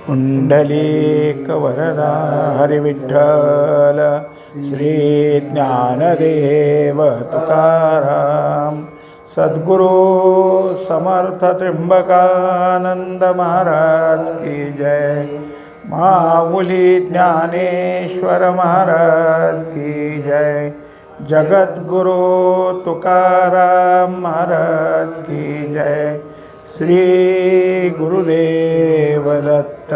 पुंडलीकवरदा हरिविठ्ठल श्री ज्ञानदेव तुकाराम सद्गुरु समर्थ त्र्यंबकानंद महाराज की जय। माऊली ज्ञानेश्वर महाराज की जय। जगद्गुरु तुकाराम महाराज की जय। श्री गुरुदेव दत्त।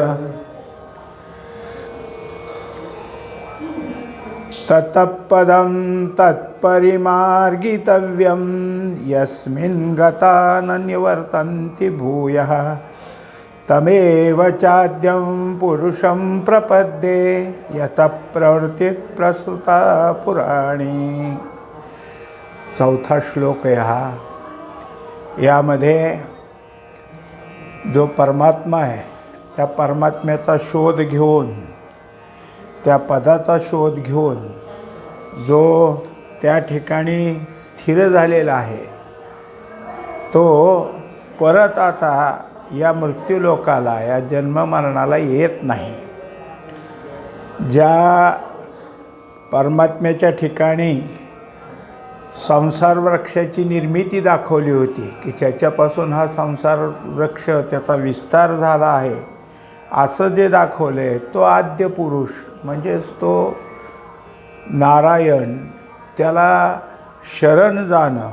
ततपदं तत्परिमार्गितव्यं यस्मिन् गता न निवर्तन्ति भूयः तमेव चाद्यं पुरुषं प्रपद्ये यतः प्रवृत्ति प्रसृता पुराणी। चौथा श्लोक यामध्ये जो परमात्मा आहे त्या परमात्म्याचा शोध घेऊन, त्या पदाचा शोध घेऊन जो त्या ठिकाणी स्थिर झालेला आहे तो परत आता या मृत्यूलोकाला, या जन्ममरणाला येत नाही। ज्या परमात्म्याच्या ठिकाणी संसार वृक्षाची निर्मिती दाखवली होती की ज्याच्यापासून हा संसार वृक्ष त्याचा विस्तार झाला आहे, असं जे दाखवलं आहे तो आद्य पुरुष म्हणजेच तो नारायण, त्याला शरण जाणं,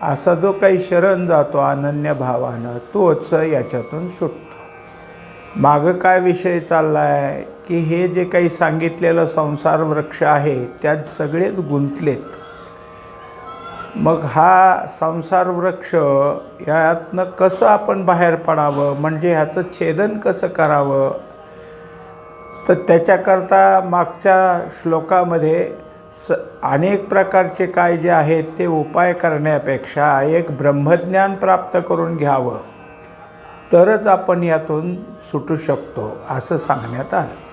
असा जो काही शरण जातो अनन्य भावानं तोच याच्यातून सुटतो। मागं काय विषय चालला आहे की हे जे काही सांगितलेलं संसार वृक्ष आहे त्यात सगळेच गुंतलेत। मग हा संसार वृक्ष यातनं कसं आपण बाहेर पडावं, म्हणजे ह्याचं छेदन कसं करावं, तर त्याच्याकरता मागच्या श्लोकामध्ये अनेक प्रकारचे काय जे आहेत ते उपाय करण्यापेक्षा एक ब्रह्मज्ञान प्राप्त करून घ्यावं तरच आपण यातून सुटू शकतो असं सांगण्यात आलं।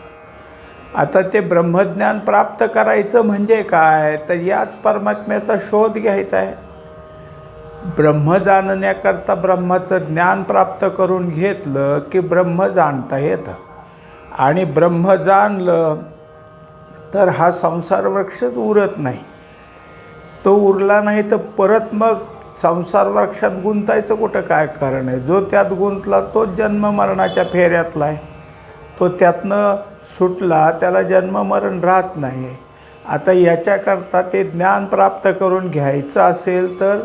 आता ते ब्रह्मज्ञान प्राप्त करायचं म्हणजे काय, तर याच परमात्म्याचा शोध घ्यायचा आहे। ब्रह्म जाणण्याकरता ब्रह्माचं ज्ञान प्राप्त करून घेतलं की ब्रह्म जाणता येतं, आणि ब्रह्म जाणलं तर हा संसार वृक्षच उरत नाही। तो उरला नाही तर परत मग संसार वृक्षात गुंतायचं कुठं काय कारण आहे। जो त्यात गुंतला तोच जन्म मरणाच्या फेऱ्यातला आहे, तो त्यातनं सुटला त्याला जन्म मरण राहत नाही। आता याच्याकरता ते ज्ञान प्राप्त करून घ्यायचं असेल तर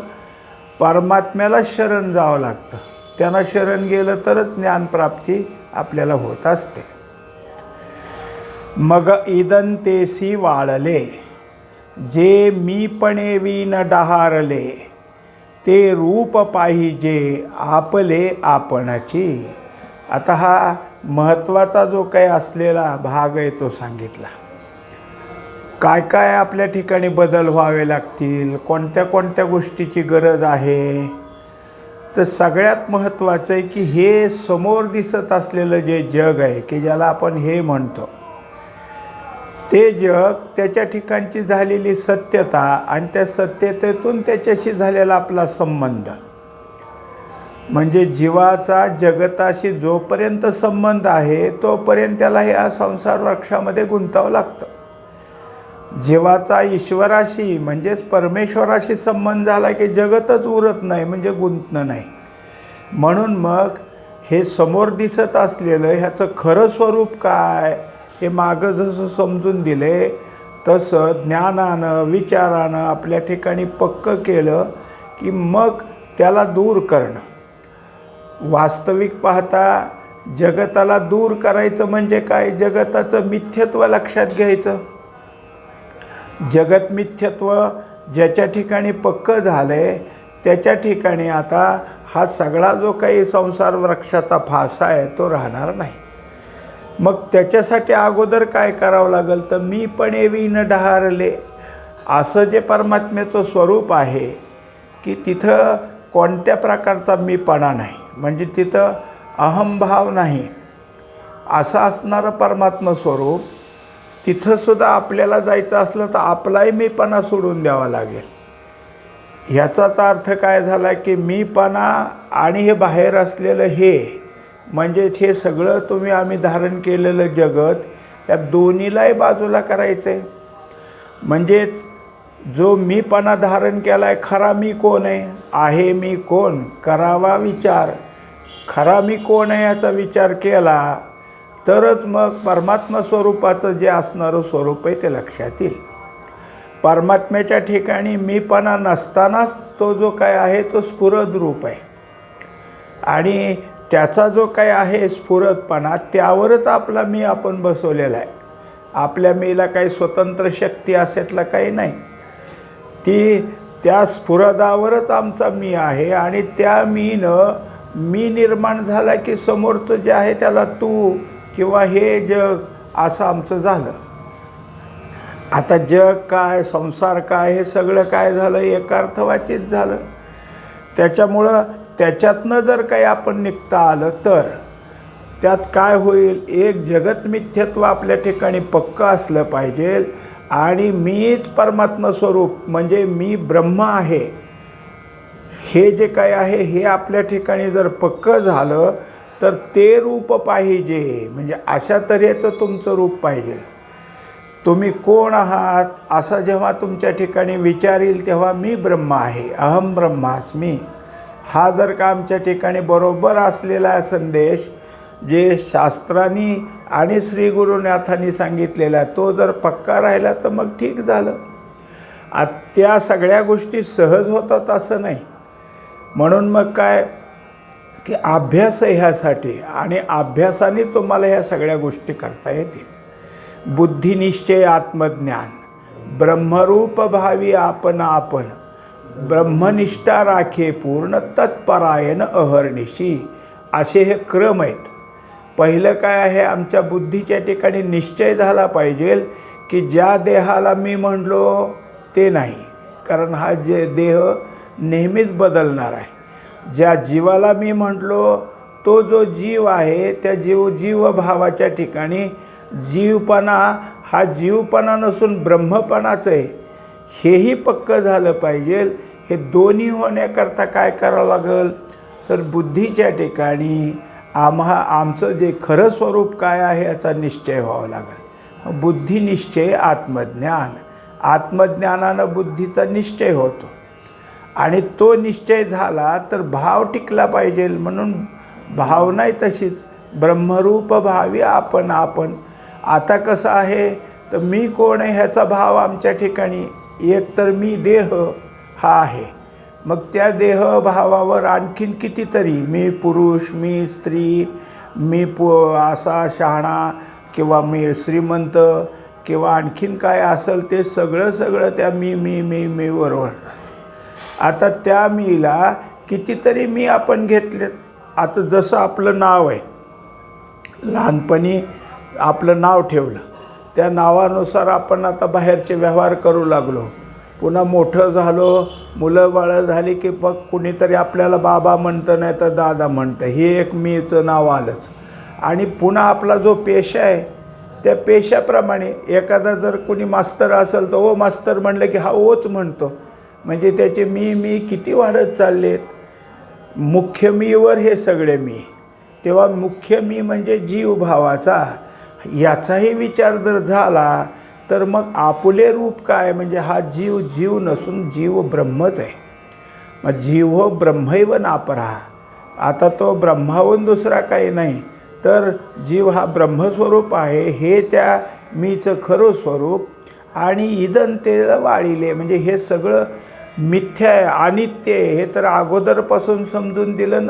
परमात्म्याला शरण जावं लागतं। त्यांना शरण गेलं तरच ज्ञानप्राप्ती आपल्याला होत असते। मग इदंतेसी वाळले जे मीपणे विन डहारले ते रूप पाहिजे आपले आपणाची। आता हा महत्त्वाचा जो काही असलेला भाग आहे तो सांगितला। काय काय आपल्या ठिकाणी बदल व्हावे लागतील, कोणत्या कोणत्या गोष्टीची गरज आहे, तर सगळ्यात महत्त्वाचं आहे की हे समोर दिसत असलेलं जे जग आहे की ज्याला आपण हे म्हणतो, ते जग त्याच्या ठिकाणची झालेली सत्यता आणि त्या सत्यतेतून त्याच्याशी झालेला आपला संबंध, म्हणजे जीवाचा जगताशी जोपर्यंत संबंध आहे तोपर्यंत त्याला या संसार वृक्षामध्ये गुंतावं लागतं। जीवाचा ईश्वराशी म्हणजेच परमेश्वराशी संबंध झाला की जगतच उरत नाही, म्हणजे गुंतणं नाही। म्हणून मग हे समोर दिसत असलेलं ह्याचं खरं स्वरूप काय हे मागं जसं समजून दिले तसं ज्ञानानं विचारानं आपल्या ठिकाणी पक्कं केलं की मग त्याला दूर करणं। वास्तविक पाहता जगताला दूर करायचं म्हणजे काय, जगताचं मिथ्यत्व लक्षात घ्यायचं। जगत मिथ्यत्व ज्याच्या ठिकाणी पक्कं झालंय त्याच्या ठिकाणी आता हा सगळा जो काही संसार वृक्षाचा फासा आहे तो राहणार नाही। मग त्याच्यासाठी अगोदर काय करावं लागेल, तर मीपणे विन डहारले असं जे परमात्म्याचं स्वरूप आहे की तिथं कोणत्या प्रकारचा मीपणा नाही, म्हणजे तिथं अहंभाव नाही, असं असणारं परमात्मा स्वरूप तिथंसुद्धा आपल्याला जायचं असलं तर आपलाही मीपणा सोडून द्यावा लागेल। ह्याचाच अर्थ काय झाला की मीपणा आणि हे बाहेर असलेलं हे म्हणजेच हे सगळं तुम्ही आम्ही धारण केलेलं जगत या दोन्हीलाही बाजूला करायचं आहे. म्हणजेच जो मीपणा धारण केला आहे, खरा मी कोण आहे मी कोण, करावा विचार. खरा मी कोण आहे याचा विचार केला तरच मग परमात्मा स्वरूपाचं जे असणारं स्वरूप आहे ते लक्षात येईल. परमात्म्याच्या ठिकाणी मीपणा नसतानाच तो जो काय आहे तो स्फुरद रूप आहे आणि त्याचा जो काय आहे स्फुरदपणा त्यावरच आपला मी आपण बसवलेला आहे. आपल्या मीला काही स्वतंत्र शक्ती असेतला काही नाही. त्या स्फुरदावरच आमचा मी आहे आणि त्या मीनं मी निर्माण झाला की समोरचं जे आहे त्याला तू किंवा हे जग असं आमचं झालं. आता जग काय संसार काय हे सगळं काय झालं एकार्थवाचीच झालं. त्याच्यामुळं त्याच्यातनं जर काही आपण निघता आलं तर त्यात काय होईल, एक जगत मिथ्यत्व आपल्या ठिकाणी पक्कं असलं पाहिजे आणि मीच परमात्मा स्वरूप म्हणजे मी ब्रह्म आहे हे जे काय आहे हे आपल्या ठिकाणी जर पक्कं झालं तर ते रूप पाहिजे. म्हणजे अशा तऱ्हेचं तुमचं रूप पाहिजे. तुम्ही कोण आहात असा जेव्हा तुमच्या ठिकाणी विचार येईल तेव्हा मी ब्रह्म आहे, अहम ब्रह्मास्मी, हा जर का आमच्या ठिकाणी बरोबर असलेला संदेश जे शास्त्रांनी आणि श्री गुरुनाथांनी सांगितलेला तो जर पक्का राहिला तर मग ठीक झालं. त्या सगळ्या गोष्टी सहज होतात असं नाही. म्हणून मग काय की अभ्यास आहे ह्यासाठी आणि अभ्यासाने तुम्हाला ह्या सगळ्या गोष्टी करता येतील. बुद्धिनिश्चय आत्मज्ञान, ब्रह्मरूप भावी आपण आपण, ब्रह्मनिष्ठा राखे पूर्ण तत्परायण अहर्निशी, असे हे क्रम आहेत. पहिलं काय आहे, आमच्या बुद्धीच्या ठिकाणी निश्चय झाला पाहिजे की ज्या देहाला मी म्हणलो ते नाही, कारण हा जे देह नेहमीच बदलणार आहे. ज्या जीवाला मी म्हटलो तो जो जीव आहे त्या जीवभावाच्या ठिकाणी जीवपणा हा जीवपणा नसून ब्रह्मपणाचं आहे हेही पक्कं झालं पाहिजे. हे दोन्ही होण्याकरता काय करावं लागेल तर बुद्धीच्या ठिकाणी आमचं जे खरं स्वरूप काय आहे याचा निश्चय व्हावा लागेल. बुद्धिनिश्चय आत्मज्ञान, आत्मज्ञानानं बुद्धीचा निश्चय होतो आणि तो निश्चय झाला तर भाव टिकला पाहिजे. म्हणून भावनाही तशीच ब्रह्मरूप भावी आपण आपण. आता कसं आहे तर मी कोण आहे ह्याचा भाव आमच्या ठिकाणी एक तर मी देह हा आहे, मग त्या देहभावावर आणखीन कितीतरी मी पुरुष, मी स्त्री, मी असा शहाणा किंवा मी श्रीमंत किंवा आणखीन काय असेल ते सगळं त्या मी बरोबर. आता त्या मीला कितीतरी मी आपण घेतलेत. आता जसं आपलं नाव आहे, लहानपणी आपलं नाव ठेवलं, त्या नावानुसार आपण आता बाहेरचे व्यवहार करू लागलो. पुन्हा मोठं झालो, मुलं बाळं झाली की मग कुणीतरी आपल्याला बाबा म्हणतं नाही तर दादा म्हणतं, हे एक मीचं नाव आलंच. आणि पुन्हा आपला जो पेशा आहे त्या पेशाप्रमाणे एखादा जर कोणी मास्तर असेल तर ओ मास्तर म्हणलं की हा ओच म्हणतो. म्हणजे त्याचे मी किती वाढत चाललेत. मुख्य मीवर हे सगळे मी, तेव्हा मुख्य मी म्हणजे जीवभावाचा, याचाही विचार जर झाला तर मग आपुले रूप काय म्हणजे हा जीव नसून जीव ब्रह्मच आहे. मग जीव ब्रह्मैव नापरा. आता तो ब्रह्माहून दुसरा काही नाही तर जीव हा ब्रह्मस्वरूप आहे हे त्या मीचं खरं स्वरूप. आणि इदन तेला वाळिले म्हणजे हे सगळं मिथ्या आहे, अनित्य आहे हे तर अगोदरपासून समजून दिलं,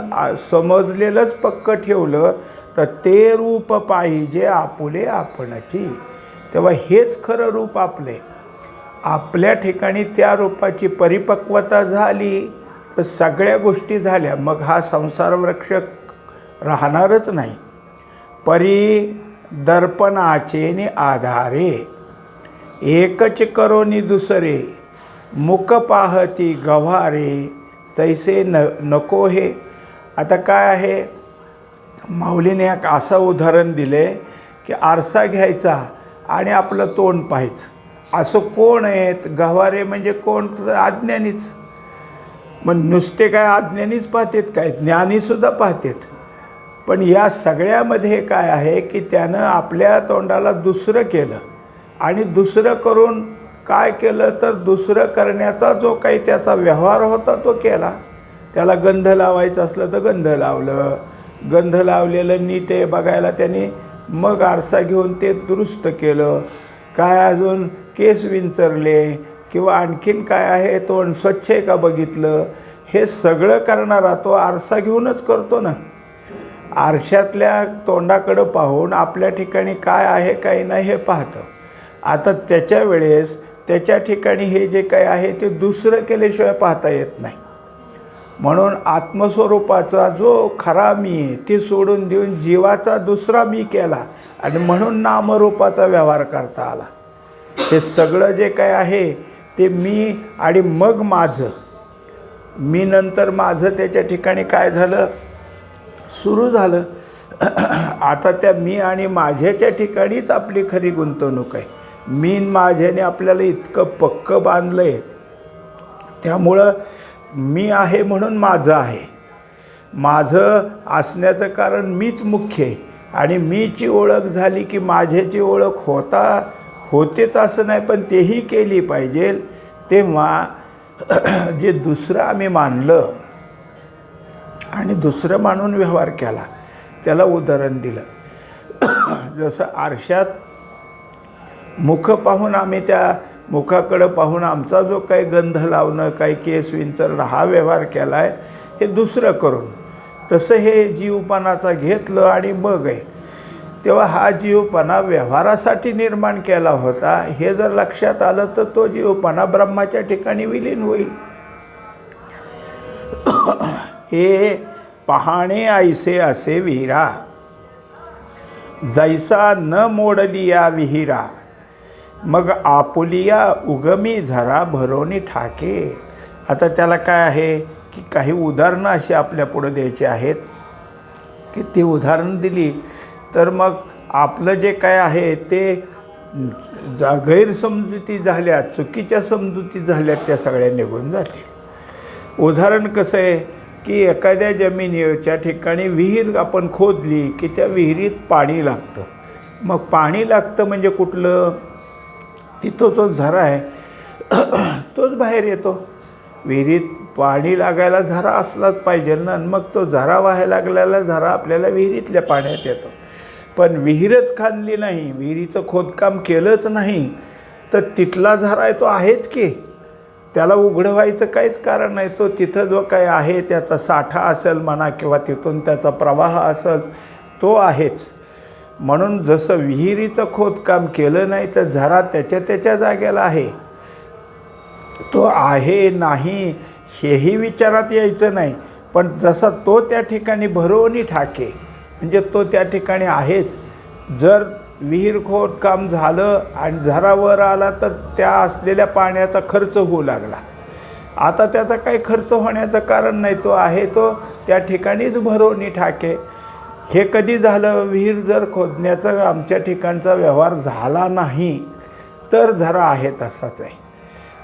समजलेलंच पक्क ठेवलं तर ते रूप पाहिजे आपुले आपणाची. तेव्हा हेच खरं रूप आपल्या ठिकाणी त्या रूपाची परिपक्वता झाली तर सगळ्या गोष्टी झाल्या. मग हा संसार वृक्ष राहणारच नाही. परी दर्पणाचे नि आधारे एकच करोनी दुसरे, मुक पाहती गव्हारे तैसे नको हे. आता काय आहे, माऊलीने एक असं उदाहरण दिले की आरसा घ्यायचा आणि आपलं तोंड पाहायचं. असं कोण आहेत गव्हारे म्हणजे कोण तर अज्ञानीच. मग नुसते काय अज्ञानीच पाहतात काय, ज्ञानीसुद्धा पाहतात. पण या सगळ्यामध्ये काय आहे की त्यानं आपल्या तोंडाला दुसरं केलं आणि दुसरं करून काय केलं तर दुसरं करण्याचा जो काही त्याचा व्यवहार होता तो केला. त्याला गंध लावायचं असलं तर गंध लावलं, गंध लावलेलं नीट आहे बघायला त्याने मग आरसा घेऊन ते दुरुस्त केलं. काय अजून केस विंचरले किंवा आणखीन काय आहे तोंड स्वच्छ आहे का बघितलं, हे सगळं करणारा तो आरसा घेऊनच करतो ना. आरशातल्या तोंडाकडं पाहून आपल्या ठिकाणी काय आहे काही नाही हे पाहतं. आता त्याच्या वेळेस त्याच्या ठिकाणी हे जे काही आहे ते दुसरं केल्याशिवाय पाहता येत नाही. म्हणून आत्मस्वरूपाचा जो खरा मी आहे ते सोडून देऊन जीवाचा दुसरा मी केला आणि म्हणून नामरूपाचा व्यवहार करता आला. हे सगळं जे काय आहे ते मी आणि मग माझं, मी नंतर माझं त्याच्या ठिकाणी काय झालं सुरू झालं. आता त्या मी आणि माझ्याच्या ठिकाणीच आपली खरी गुंतवणूक आहे. मी माझ्याने आपल्याला इतकं पक्क बांधलं आहे, त्यामुळं मी आहे म्हणून माझं आहे. माझं असण्याचं कारण मीच मुख्य आहे आणि मीची ओळख झाली की माझ्याची ओळख होतेच असं नाही, पण तेही केली पाहिजे. तेव्हा जे दुसरं आम्ही मानलं आणि दुसरं मानून व्यवहार केला त्याला उदाहरण दिलं. जसं आरशात मुख पाहून आम्ही त्या मुखाकडं पाहून आमचा जो काही गंध लावणं काही केस विंचरणं हा व्यवहार केला आहे हे दुसरं करून, तसं हे जीवपणाचा घेतलं आणि मग आहे. तेव्हा हा जीवपणा व्यवहारासाठी निर्माण केला होता हे जर लक्षात आलं तर तो जीवपणा ब्रह्माच्या ठिकाणी विलीन होईल. हे पहाणे ऐसे असे विहिरा, जैसा न मोडलिया विहिरा, मग आपुलिया उगमी झरा भरोनी ठाके. आता त्याला काय आहे की काही उदाहरणं अशी आपल्या पुढे द्यायची आहेत की ती उदाहरणं दिली तर मग आपलं जे काय आहे ते गैरसमजुती झाल्या, चुकीच्या समजुती झाल्या त्या सगळ्या निघून जातील. उदाहरण कसं आहे की एखाद्या जमिनीच्या ठिकाणी विहीर आपण खोदली की त्या विहिरीत पाणी लागतं. मग पाणी लागतं म्हणजे कुठलं, तिथं तो झरा आहे तोच बाहेर येतो. विहिरीत पाणी लागायला झरा असलाच पाहिजे ना, मग तो झरा व्हायला लागलेला झरा आपल्याला विहिरीतल्या पाण्यात येतो. पण विहीरच खांदली नाही, विहिरीचं खोदकाम केलंच नाही तर तिथला झरा आहे तो आहेच की, त्याला उघडं व्हायचं काहीच कारण नाही. तो तिथं जो काय आहे त्याचा साठा असेल म्हणा किंवा तिथून त्याचा प्रवाह असेल तो आहेच. म्हणून जसं विहिरीचं खोदकाम केलं नाही तर झरा त्याच्या जागेला आहे. तो आहे नाही हेही विचारात यायचं नाही, पण जसा तो त्या ठिकाणी भरोनी ठाके म्हणजे तो त्या ठिकाणी आहेच. जर विहीर खोदकाम झालं आणि झरा वर आला तर त्या असलेल्या पाण्याचा खर्च होऊ लागला. आता त्याचा काही खर्च होण्याचं कारण नाही, तो आहे तो त्या ठिकाणीच भरोनी ठाके. हे कधी झालं, विहीर जर खोदण्याचा आमच्या ठिकाणचा व्यवहार झाला नाही तर झरा आहे तसाच आहे.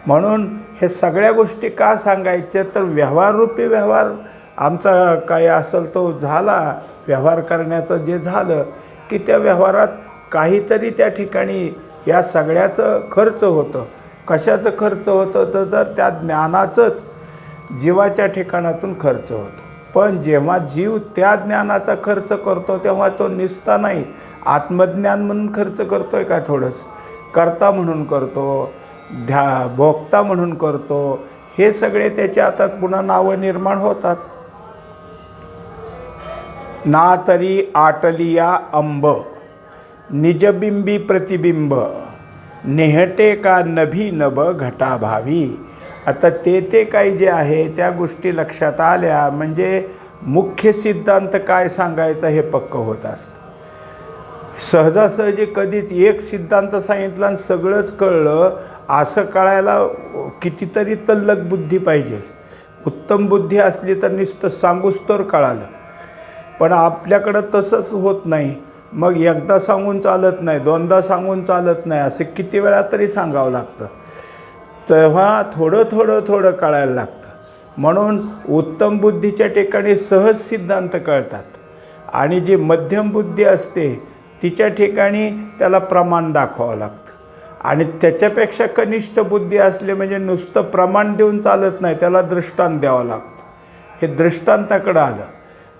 म्हणून हे सगळ्या गोष्टी का सांगायच्या तर व्यवहाररूपी व्यवहार आमचा काय असेल तो झाला, व्यवहार करण्याचं जे झालं की त्या व्यवहारात काहीतरी त्या ठिकाणी या सगळ्याचं खर्च होतं. कशाचं खर्च होतं तर त्या ज्ञानाचंच जीवाच्या ठिकाणातून खर्च होतो. पण जेव्हा जीव त्या ज्ञानाचा खर्च करतो तेव्हा तो निसता नाही आत्मज्ञान म्हणून खर्च करतोय का, थोडंसं करता म्हणून करतो, भोगता म्हणून करतो. हे सगळे त्याच्या हातात पुन्हा नावं निर्माण होतात. ना तरी आटलिया अंब निजबिंबी प्रतिबिंब नेहटे का नभी नभ घटाभावी. आता ते काही जे आहे त्या गोष्टी लक्षात आल्या म्हणजे मुख्य सिद्धांत काय सांगायचा हे पक्क होत असतं. सहजासहजी कधीच एक सिद्धांत सांगितला आणि सगळंच कळलं असं कळायला कितीतरी तल्लक बुद्धी पाहिजे. उत्तम बुद्धी असली तर नुसतं सांगूच तर कळालं, पण आपल्याकडं तसंच होत नाही. मग एकदा सांगून चालत नाही, दोनदा सांगून चालत नाही, असं किती वेळा तरी सांगावं लागतं. तेव्हा थोडं कळायला लागतं. म्हणून उत्तम बुद्धीच्या ठिकाणी सहज सिद्धांत कळतात आणि जी मध्यम बुद्धी असते तिच्या ठिकाणी त्याला प्रमाण दाखवावं लागतं. आणि त्याच्यापेक्षा कनिष्ठ बुद्धी असले म्हणजे नुसतं प्रमाण देऊन चालत नाही, त्याला दृष्टांत द्यावा लागतो. हे दृष्टांताकडं आलं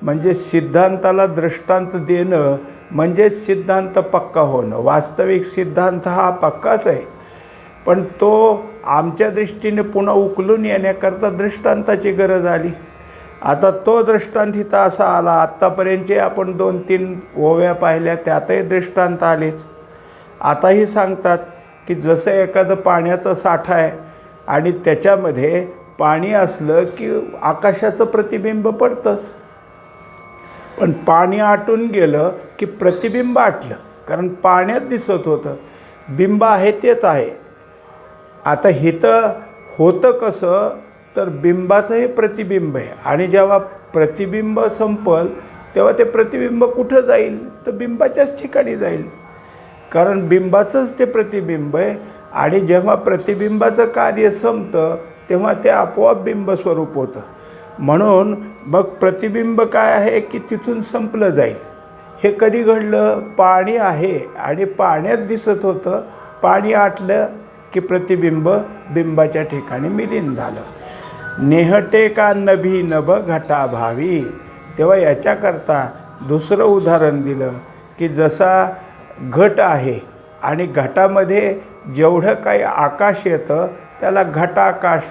म्हणजे सिद्धांताला दृष्टांत देणं म्हणजे सिद्धांत पक्का होणं. वास्तविक सिद्धांत हा पक्काच आहे, पण तो आमच्या दृष्टीने पुन्हा उकलून येण्याकरता दृष्टांताची गरज आली. आता तो दृष्टांत इथं असा आला. आत्तापर्यंतचे आपण 2-3 ओव्या पाहिल्या, त्यातही दृष्टांत आलेच. आताही सांगतात की जसं एखादं पाण्याचा साठा आहे आणि त्याच्यामध्ये पाणी असलं की आकाशाचं प्रतिबिंब पडतंच, पण पाणी आटून गेलं की प्रतिबिंब आटलं, कारण पाण्यात दिसत होतं. बिंब आहे तेच आहे. आता इथं होतं कसं, तर बिंबाचंही प्रतिबिंब आहे आणि जेव्हा प्रतिबिंब संपल तेव्हा ते प्रतिबिंब कुठं जाईल, तर बिंबाच्याच ठिकाणी जाईल, कारण बिंबाचंच ते प्रतिबिंब आहे. आणि जेव्हा प्रतिबिंबाचं कार्य संपतं तेव्हा ते आपोआप बिंब स्वरूप होतं. म्हणून मग प्रतिबिंब काय आहे की तिथून संपलं जाईल. हे कधी घडलं, पाणी आहे आणि पाण्यात दिसत होतं, पाणी आटलं की प्रतिबिंब बिंबाच्या ठिकाणी मिलीन झालं. नेहटे का नभी नभ घटाभावी. तेव्हा याच्याकरता दुसरं उदाहरण दिलं की जसा घट आहे आणि घटामध्ये जेवढं काही आकाश येतं त्याला घटाकाश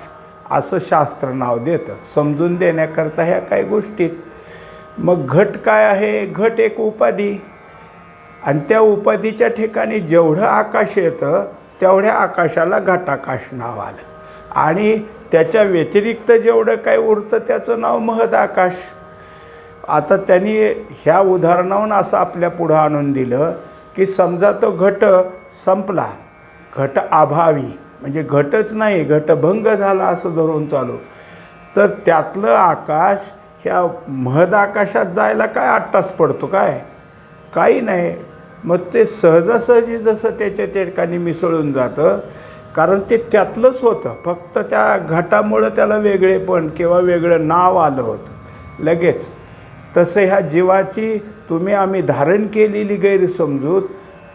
असं शास्त्र नाव देतं, समजून देण्याकरता ह्या काही गोष्टीत. मग घट काय आहे, घट एक उपाधी, आणि त्या उपाधीच्या ठिकाणी जेवढं आकाश येतं तेवढ्या आकाशाला घटाकाश नाव आलं. आणि त्याच्या व्यतिरिक्त जेवढं काही उरतं त्याचं नाव महदाकाश. आता त्यांनी ह्या उदाहरणावरून असं आपल्या पुढं आणून दिलं की समजा तो घट संपला, घट अभावी म्हणजे घटच नाही, घटभंग झाला असं धरून चालू, तर त्यातलं आकाश ह्या महदाकाशात जायला काय 8 तास पडतो, काय काही नाही. मग ते सहजासहजी जसं त्याच्या ठिकाणी मिसळून जातं, कारण ते त्यातलंच होतं, फक्त त्या घटामुळं त्याला वेगळेपण किंवा वेगळं नाव आलं होतं लगेच. तसं ह्या जीवाची तुम्ही आम्ही धारण केलेली गैरसमजूत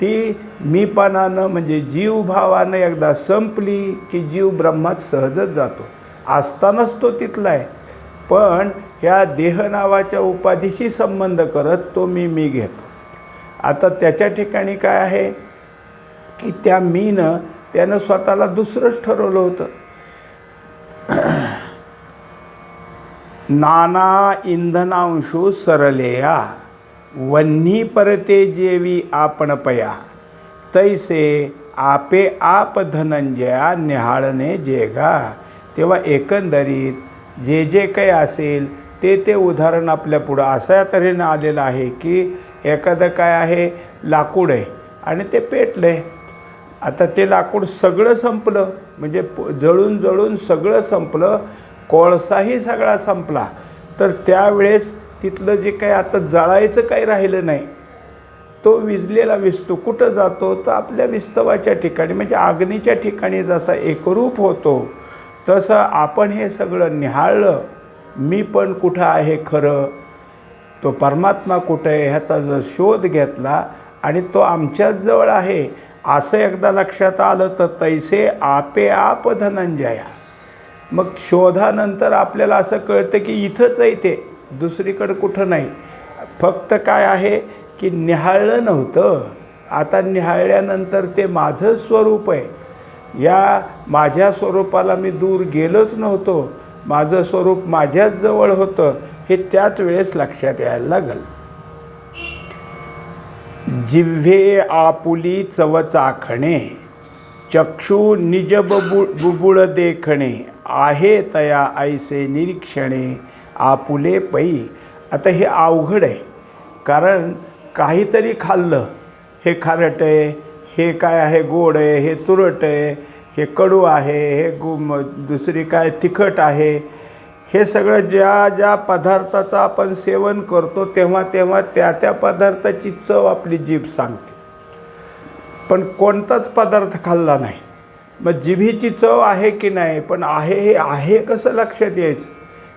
ती मीपणानं म्हणजे जीवभावानं एकदा संपली की जीव ब्रह्मात सहजच जातो. असतानाच तो तिथला आहे, पण ह्या देह नावाच्या उपाधीशी संबंध करत तो मी घेतो. आता त्याच्या ठिकाणी काय आहे की त्या मीनं त्यानं स्वतःला दुसरंच ठरवलं होतं. नाना इंधनांशू सरलेया वन्ही परते जेवी आपण पया तैसे आपे आप धनंजया निहाळणे जेगा. तेव्हा एकंदरीत जे जे काही असेल ते उदाहरण आपल्या पुढं अशा तऱ्हेनं आलेलं आहे की एखादं काय आहे, लाकूड आहे आणि ते पेटलं आहे. आता ते लाकूड सगळं संपलं म्हणजे जळून जळून सगळं संपलं, कोळसाही सगळा संपला, तर त्यावेळेस तिथलं जे काही आता जळायचं काही राहिलं नाही, तो विजलेला विस्तव कुठं जातो, तर आपल्या विस्तवाच्या ठिकाणी म्हणजे अग्नीच्या ठिकाणी जसा एकरूप होतो तसं आपण हे सगळं निहाळलं. मी पण कुठं आहे खरं, तो परमात्मा कुठं आहे ह्याचा जर शोध घेतला आणि तो आमच्याच जवळ आहे असं एकदा लक्षात आलं तर तैसे आपे आप धनंजया. मग शोधानंतर आपल्याला असं कळतं की इथंच आहे, ते दुसरीकडं कुठं नाही. फक्त काय आहे की निहाळलं नव्हतं, आता निहाळल्यानंतर ते माझं स्वरूप आहे, या माझ्या स्वरूपाला मी दूर गेलोच नव्हतो, माझं स्वरूप माझ्याच जवळ होतं, हे त्याच वेळेस लक्षात यायला लागलं. जिव्हे आपुली चव चाखणे चक्षु निज बुबुळ देखणे आहे तया ऐसे निरीक्षणे आपुले पै. आता हे अवघड आहे, कारण काहीतरी खाल्लं, हे खारट आहे, हे काय आहे गोड आहे, हे तुरट आहे, हे कडू आहे, हे दुसरी काय तिखट आहे, हे सगळं ज्या ज्या पदार्थाचं आपण सेवन करतो तेव्हा तेव्हा त्या त्या पदार्थाची चव आपली जीभ सांगते. पण कोणताच पदार्थ खाल्ला नाही, मग जिभेची चव आहे की नाही, पण आहे हे आहे कसं लक्षात यायचं,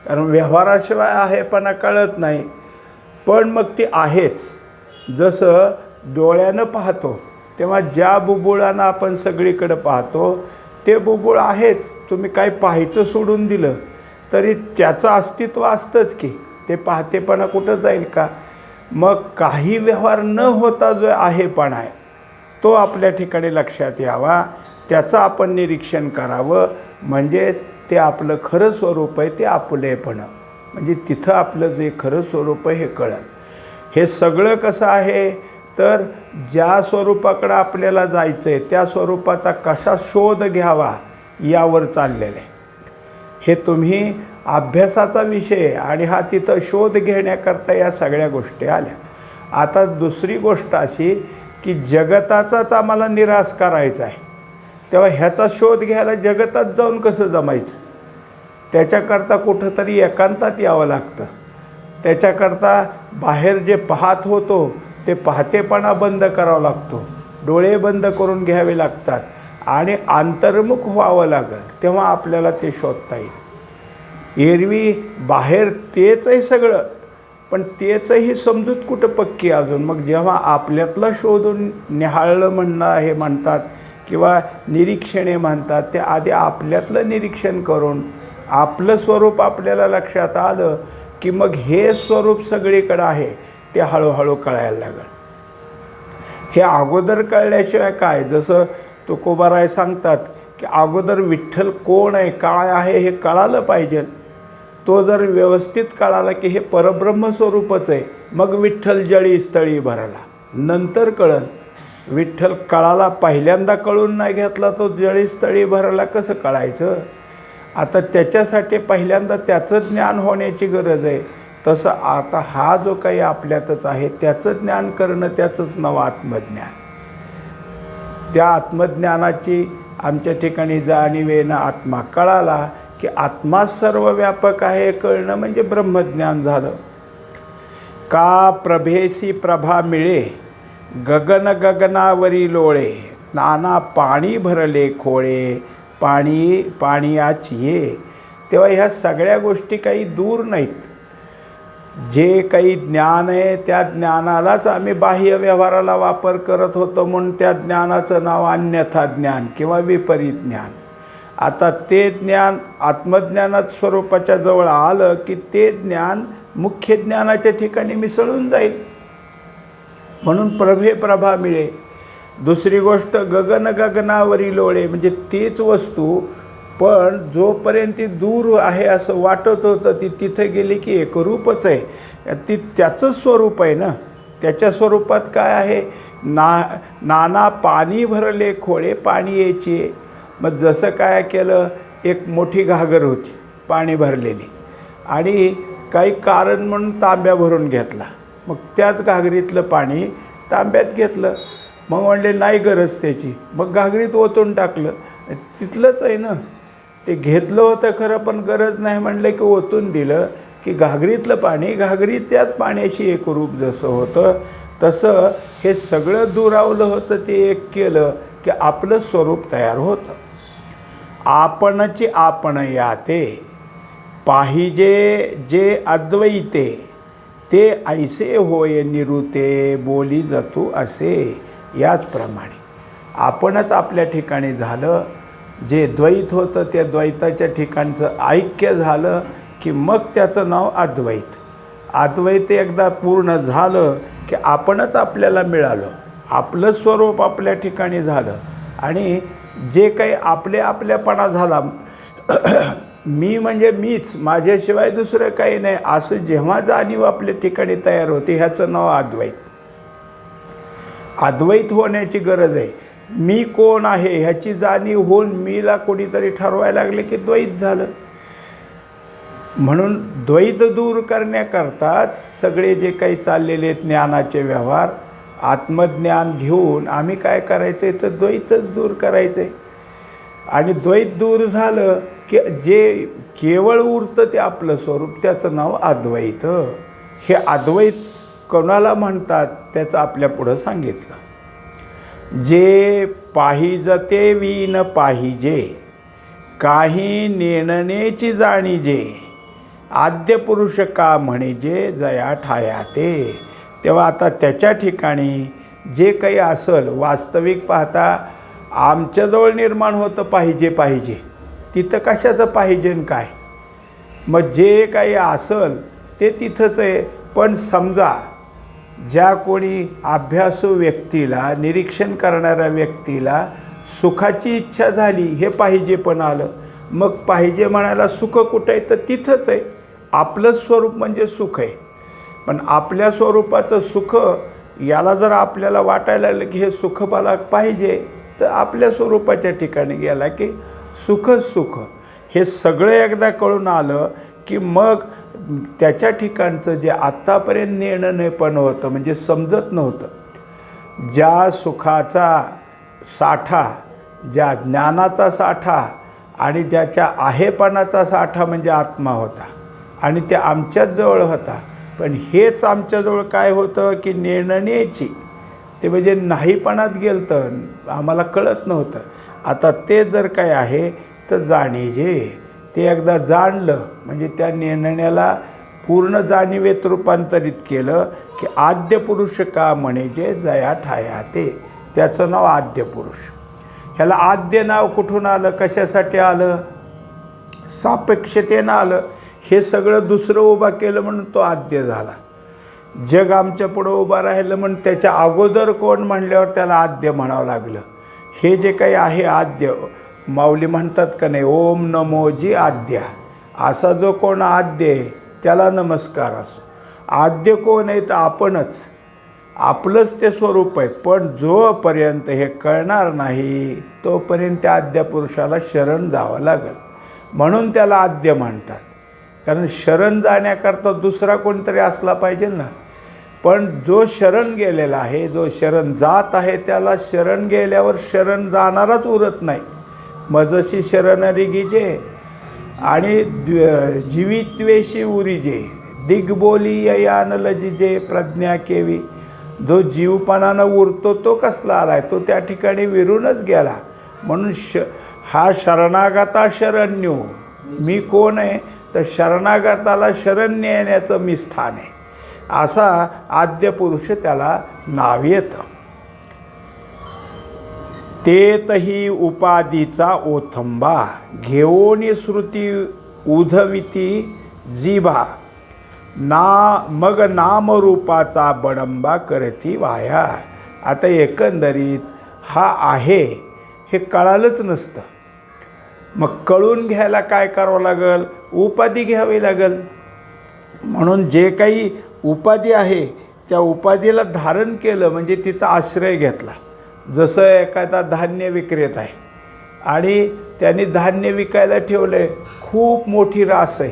कारण व्यवहाराशिवाय आहेपणा कळत नाही. पण मग ती आहेच. जसं डोळ्यानं पाहतो तेव्हा ज्या बुबुळानं आपण सगळीकडं पाहतो ते बुबुळ आहेच. तुम्ही काय पाहायचं सोडून दिलं तरी त्याचं अस्तित्व असतंच की. ते पाहतेपणा कुठं जाईल का? मग काही व्यवहार न होता जो आहेपणा आहे तो आपल्या ठिकाणी लक्षात यावा, त्याचं आपण निरीक्षण करावं. म्हणजेच ते आपलं खरं स्वरूप आहे, ते आपुलेपणं. म्हणजे तिथं आपलं जे खरं स्वरूप आहे हे कळलं. हे सगळं कसं आहे तर ज्या स्वरूपाकडं आपल्याला जायचं आहे त्या स्वरूपाचा कसा शोध घ्यावा यावर चाललेलं आहे. हे तुम्ही अभ्यासाचा विषय आणि हा तिथं शोध घेण्याकरता या सगळ्या गोष्टी आल्या. आता दुसरी गोष्ट अशी की जगताचाच आम्हाला निराश करायचा आहे, तेव्हा ह्याचा शोध घ्यायला जगतात जाऊन कसं जमायचं? त्याच्याकरता कुठंतरी एकांतात यावं लागतं. त्याच्याकरता बाहेर जे पाहत होतो ते पाहतेपणा बंद करावा लागतो, डोळे बंद करून घ्यावे लागतात आणि अंतर्मुख व्हावं लागेल, तेव्हा आपल्याला ते शोधता येईल. एरवी बाहेर तेच आहे सगळं, पण तेचही समजूत कुठं पक्की अजून. मग जेव्हा आपल्यातलं शोधून निहाळलं म्हणणं हे म्हणतात किंवा निरीक्षणे म्हणतात, ते आधी आपल्यातलं निरीक्षण करून आपलं स्वरूप आपल्याला लक्षात आलं की मग हे स्वरूप सगळीकडं आहे ते हळूहळू कळायला लागलं. हे अगोदर कळल्याशिवाय काय? जसं तुकोबाराय सांगतात की अगोदर विठ्ठल कोण आहे काय आहे हे कळालं पाहिजे. तो जर व्यवस्थित कळाला की हे परब्रह्म स्वरूपच आहे, मग विठ्ठल जळी स्थळी भरला, नंतर कळन. विठ्ठल कळाला पहिल्यांदा कळून नाही घेतला तो जळी स्थळी भरला कसं कळायचं? आता त्याच्यासाठी पहिल्यांदा त्याचं ज्ञान होण्याची गरज आहे. तसं आता हा जो काही आपल्यातच आहे त्याचं ज्ञान करणं, त्याचंच नाव आत्मज्ञान. त्या आत्मज्ञानाची आमच्या ठिकाणी जाणीवेनं आत्मा कळाला की आत्मा सर्व व्यापक आहे कळणं म्हणजे ब्रह्मज्ञान झालं. का प्रभेसी प्रभा मिळे, गगन गगनावरी लोळे, नाना पाणी भरले खोळे, पाणी पाणीयाची ये. तेव्हा ह्या सगळ्या गोष्टी काही दूर नाहीत. जे काही ज्ञान आहे त्या ज्ञानालाच आम्ही बाह्य व्यवहाराला वापर करत होतो म्हणून त्या ज्ञानाचं नाव अन्यथा ज्ञान किंवा विपरीत ज्ञान. आता ते ज्ञान आत्मज्ञानात स्वरूपाच्या जवळ आलं की ते ज्ञान मुख्य ज्ञानाच्या ठिकाणी मिसळून जाईल. म्हणून प्रभे प्रभा मिळे. दुसरी गोष्ट गगन गगनावरी लोळे, म्हणजे तीच वस्तू पण जोपर्यंत ती दूर आहे असं वाटत होतं ती तिथं गेली की एकरूपच आहे. ती त्याचंच स्वरूप आहे ना. त्याच्या स्वरूपात काय आहे? नाना पाणी भरले खोळे पाणी यायची. मग जसं काय केलं, एक मोठी घागर होती पाणी भरलेली आणि काही कारण म्हणून तांब्या भरून घेतला. मग त्याच घागरीतलं पाणी तांब्यात घेतलं. मग म्हणले नाही गरज त्याची, मग घागरीत ओतून टाकलं. तिथलंच आहे ना, ते घेतलं होतं खरं पण गरज नाही म्हणलं की ओतून दिलं की घागरीतलं पाणी घागरीत त्याच पाण्याशी एकरूप जसं होतं तसं हे सगळं दुरावलं होतं. ते एक केलं की आपलं स्वरूप तयार होतं. आपणची आपण याते पाहिजे जे अद्वैते, ते ऐसे होय निरुते बोली जातू असे. याचप्रमाणे आपणच आपल्या ठिकाणी झालं, जे द्वैत होतं त्या द्वैताच्या ठिकाणचं ऐक्य झालं की मग त्याचं नाव अद्वैत. अद्वैत एकदा पूर्ण झालं की आपणच आपल्याला मिळालं, आपलं स्वरूप आपल्या ठिकाणी झालं आणि जे काही आपल्यापणा झाला मी म्हणजे मीच, माझ्याशिवाय दुसरं काही नाही असं जेव्हा जाणीव आपल्या ठिकाणी तयार होते ह्याचं नाव अद्वैत. अद्वैत होण्याची गरज आहे. मी कोण आहे ह्याची जाणीव होऊन मीला कोणीतरी ठरवायला लागले की द्वैत झालं. म्हणून द्वैत दूर करण्याकरताच सगळे जे काही चाललेले ज्ञानाचे व्यवहार आत्मज्ञान घेऊन आम्ही काय करायचं आहे तर द्वैतच दूर करायचं आहे. आणि द्वैत दूर झालं की जे केवळ उरतं ते आपलं स्वरूप, त्याचं नाव अद्वैत. हे अद्वैत कोणाला म्हणतात त्याचं आपल्या पुढं सांगितलं. जे पाहिजते वीन पाहिजे, काही नेणनेची जाणीजे, आद्य पुरुष का म्हणजे जया ठाया ते. तेव्हा आता त्याच्या ठिकाणी जे काही असेल वास्तविक पाहता आमच्याजवळ निर्माण होतं पाहिजे तिथं कशाचं पाहिजे काय. मग जे काही असेल ते तिथंच आहे. पण समजा ज्या कोणी अभ्यासू व्यक्तीला निरीक्षण करणाऱ्या व्यक्तीला सुखाची इच्छा झाली हे पाहिजे पण आलं. मग पाहिजे म्हणायला सुख कुठं आहे तर तिथंच आहे. आपलं स्वरूप म्हणजे सुख आहे. पण आपल्या स्वरूपाचं सुख याला जर आपल्याला वाटायला लागलं की हे सुख मला पाहिजे तर आपल्या स्वरूपाच्या ठिकाणी गेला की सुखच सुख. हे सगळं एकदा कळून आलं की मग त्याच्या ठिकाणचं जे आत्तापर्यंत निर्णयपण होतं म्हणजे समजत नव्हतं, ज्या सुखाचा साठा, ज्या ज्ञानाचा साठा आणि ज्याच्या आहेपणाचा साठा म्हणजे आत्मा होता आणि ते आमच्याच जवळ होता. पण हेच आमच्याजवळ काय होतं की निर्णयाची ते म्हणजे नाहीपणात गेलं तर आम्हाला कळत नव्हतं. आता ते जर काय आहे तर जाणीजे ते एकदा जाणलं म्हणजे त्या निर्णयाला पूर्ण जाणीवेत रूपांतरित केलं की आद्य पुरुष का म्हणजे जया ठाया ते. त्याचं नाव आद्य पुरुष. ह्याला आद्य नाव कुठून आलं, कशासाठी आलं, सापेक्षतेनं आलं. हे सगळं दुसरं उभा केलं म्हणून तो आद्य झाला. जग आमच्या पुढं उभं राहिलं म्हणून त्याच्या अगोदर कोण म्हणल्यावर त्याला आद्य म्हणावं लागलं. हे जे काही आहे आद्य, माऊली म्हणतात का नाही, ओम नमो जी आद्या, असा जो कोण आद्य आहे त्याला नमस्कार असो. आद्य कोण आहे तर आपणच, आपलंच ते स्वरूप आहे. पण जोपर्यंत हे कळणार नाही तोपर्यंत त्या आद्य पुरुषाला शरण जावं लागेल. म्हणून त्याला आद्य म्हणतात. कारण शरण जाण्याकरता दुसरा कोणतरी असला पाहिजे ना. पण जो शरण गेलेला आहे, जो शरण जात आहे त्याला शरण गेल्यावर शरण जाणारच उरत नाही. मजशी शरण रिगीजे आणि जीवित्वेशी उरीजे, दिग्बोली ययान लजिजे प्रज्ञा केवी. जो जीवपणानं उरतो तो कसला आलाय, तो त्या ठिकाणी विरूनच गेला. म्हणून हा शरणागता शरण्यो, मी कोण आहे तर शरणागताला शरण नेण्याचं मी स्थान आहे, असा आद्य पुरुष त्याला नाव येतं. तेतही उपाधीचा ओथंबा घेऊन श्रुती उधविती जिभा ना मग नामरूपाचा बडंबा करती वाया. आता एकंदरीत हा आहे हे कळालंच नसतं. मग कळून घ्यायला काय करावं लागेल, उपाधी घ्यावी लागेल. म्हणून जे काही उपाधी आहे त्या उपाधीला धारण केलं म्हणजे तिचा आश्रय घेतला. जसं एखादा धान्य विक्रेता आहे आणि त्यांनी धान्य विकायला ठेवलं आहे, खूप मोठी रास आहे,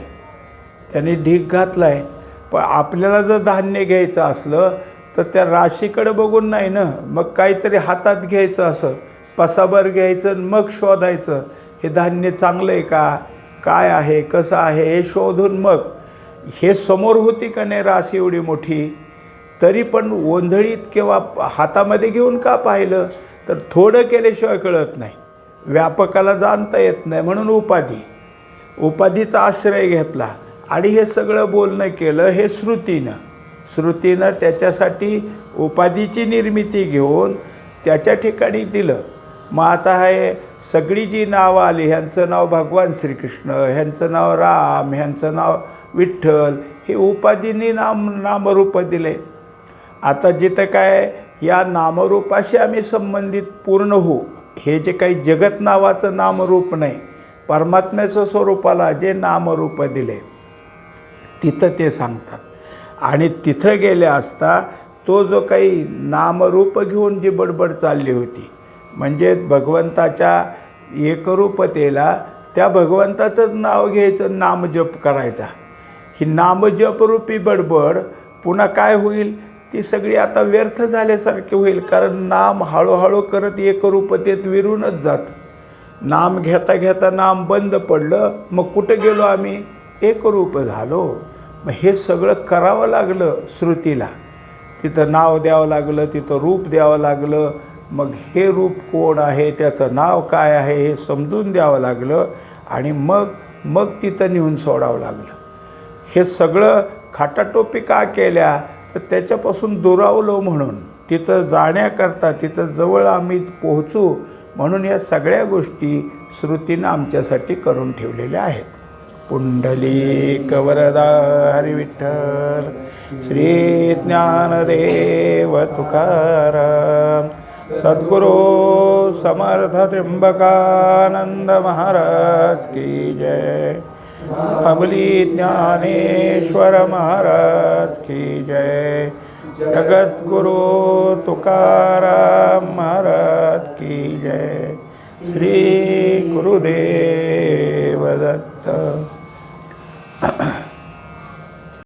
त्यांनी ढीग घातला आहे. पण आपल्याला जर धान्य घ्यायचं असलं तर त्या राशीकडे बघून नाही ना, मग काहीतरी हातात घ्यायचं, असं पसाभर घ्यायचं, मग शोधायचं हे धान्य चांगलं आहे का, काय आहे, कसं आहे हे शोधून. मग हे समोर होती का नाही रास एवढी मोठी, तरी पण ओंधळीत किंवा हातामध्ये घेऊन का पाहिलं तर थोडं केल्याशिवाय कळत नाही, व्यापकाला जाणता येत नाही. म्हणून उपाधीचा आश्रय घेतला आणि हे सगळं बोलणं केलं हे श्रुतीनं त्याच्यासाठी उपाधीची निर्मिती घेऊन त्याच्या ठिकाणी दिलं. मग आता हे सगळी जी नावं आली, ह्यांचं नाव भगवान श्रीकृष्ण, ह्यांचं नाव राम, ह्यांचं नाव विठ्ठल, हे उपाधींनी नामरूप दिले. आता जिथं काय या नामरूपाशी आम्ही संबंधित पूर्ण होऊ, हे जे काही जगत नावाचं नामरूप नाही, परमात्म्याचं स्वरूपाला जे नामरूप दिले तिथं ते सांगतात. आणि तिथं गेले असता तो जो काही नामरूप घेऊन जी बडबड चालली होती, म्हणजे भगवंताच्या एकरूपतेला त्या भगवंताचंच नाव घ्यायचं, नामजप करायचा, ही नामजपरूपी बडबड पुन्हा काय होईल, ती सगळी आता व्यर्थ झाल्यासारखी होईल. कारण नाम हळूहळू करत एकरूपतेत विरूनच जातं. नाम घेता घेता नाम बंद पडलं, मग कुठं गेलो आम्ही, एकरूप झालो. मग हे सगळं करावं लागलं श्रुतीला, तिथं नाव द्यावं लागलं, तिथं रूप द्यावं लागलं. मग हे रूप कोण आहे, त्याचं नाव काय आहे हे समजून द्यावं लागलं आणि मग तिथं नेऊन सोडावं लागलं. हे सगळं खाटाटोपी का केल्या, तर त्याच्यापासून दुरावलो म्हणून, तिथं जाण्याकरता, तिथं जवळ आम्ही पोहोचू म्हणून या सगळ्या गोष्टी श्रुतीनं आमच्यासाठी करून ठेवलेल्या आहेत. पुंडलिक वरदा हरी विठ्ठल, श्री ज्ञानदेव तुकाराम, सद्गुरू समर्थ त्र्यंबकानंद महाराज की जय, अमली ज्ञानेश्वर महाराज की जय, जगद्गुरु तुकाराम महाराज की जय, श्री गुरुदेव दत्त.